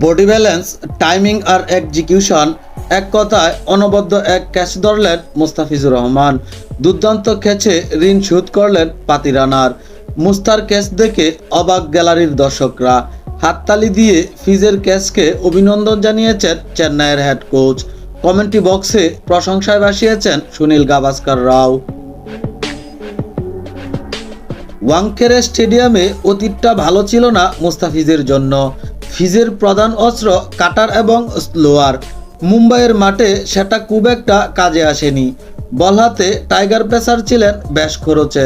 Body balance, timing আর execution, এক কথায় অনবদ্য এক ক্যাচ ধরলেন মুস্তাফিজুর রহমান। দুর্দান্ত ক্যাচে ঋণ শোধ করলেন পাতি রানার। মুস্তার ক্যাচ দেখে অবাক গ্যালারির দর্শকরা। হাততালি দিয়ে ফিজের ক্যাচকে অভিনন্দন জানিয়েছেন চেন্নাইয়ের হেড কোচ। কমেন্ট্রি বক্সে প্রশংসায় ভাসিয়েছেন সুনীল গাভাস্কার রাও। ওয়াংখেড়ে স্টেডিয়ামে অতীতটা ভালো ছিল না মুস্তাফিজের জন্য। ফিজের প্রধান অস্ত্র কাটার এবং স্লোয়ার। মুম্বাইয়ের মাঠে সেটা খুব একটা কাজে আসেনি। বল হাতে টাইগার পেসার ছিলেন বেশ খরচে।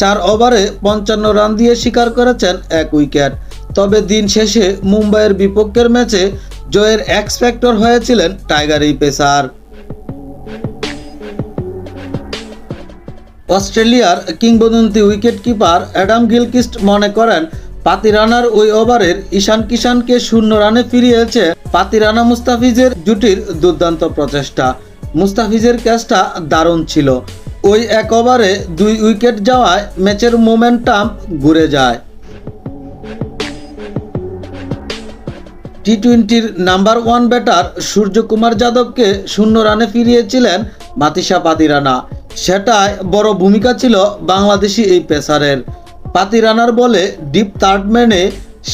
4 ওভারে 55 রান দিয়ে শিকার করেছেন 1 উইকেট। তবে দিন শেষে মুম্বাইয়ের বিপক্ষের ম্যাচে জয়ের এক্স ফ্যাক্টর হয়েছিলেন টাইগার এই পেসার। অস্ট্রেলিয়ার কিংবদন্তি উইকেট কিপার অ্যাডাম গিলক্রিস্ট মনে করেন পাতি রানার ওই ওভারের ঈশান কিষানকে 0 রানে ফিরিয়েছে পাতি রানা মুস্তাফিজের জুটির দুর্দান্ত প্রচেষ্টা। মুস্তাফিজের ক্যাচটা দারুণ ছিল। ওই 1 ওভারে 2 উইকেট যাওয়ায় ম্যাচের মোমেন্টাম ঘুরে যায়। টি-20-র নাম্বার 1 ব্যাটার সূর্যকুমার যাদবকে 0 রানে ফিরিয়েছিলেন মাতিসা পাতি রানা। সেটাই বড় ভূমিকা ছিল বাংলাদেশি এই পেসারের। পাতি রানার বলে ডিপ থার্ড ম্যানে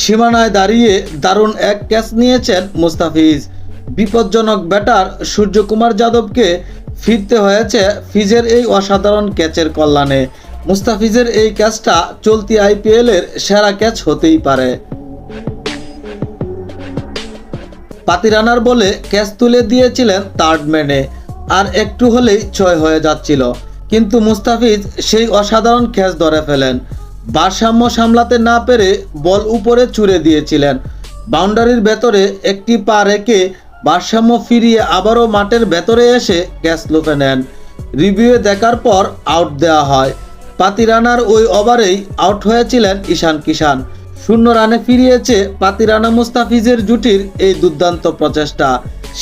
সীমানায় দাঁড়িয়ে দারুণ এক ক্যাচ নিয়েছেন মুস্তাফিজ। বিপজ্জনক ব্যাটার সূর্যকুমার যাদবকে ফিরতে হয়েছে ফিজের এই অসাধারণ ক্যাচের কল্যাণে। মুস্তাফিজের এই ক্যাচটা চলতি আইপিএলের সেরা ক্যাচ হতেই পারে। পাতি রানার বলে ক্যাচ তুলে দিয়েছিলেন থার্ড ম্যানে, আর একটু হলেই 6 হয়ে যাচ্ছিল, কিন্তু মুস্তাফিজ সেই অসাধারণ ক্যাচ ধরে ফেলেন। ভারসাম্য সামলাতে না পেরে বল উপরে ছুড়ে দিয়েছিলেন। বাউন্ডারির ভেতরে একটি পা রেখে ভারসাম্য ফিরিয়ে আবারও মাঠের ভেতরে এসে ক্যাচ লুফে নেন। রিভিউয়ে দেখার পর আউট দেওয়া হয়। পাতি রানার ওই ওভারেই আউট হয়েছিলেন ঈশান কিষান। 0 রানে ফিরিয়েছে পাতি রানা মুস্তাফিজের জুটির এই দুর্দান্ত প্রচেষ্টা।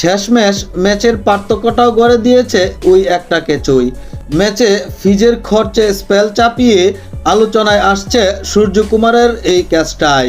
শেষমেশ ম্যাচের পার্থক্যটাও গড়ে দিয়েছে ওই একটা ক্যাচই। ম্যাচে ফিজের খরচে স্পেল চাপিয়ে আলোচনায় আসছে সূর্যকুমারের এই ক্যাচটাই।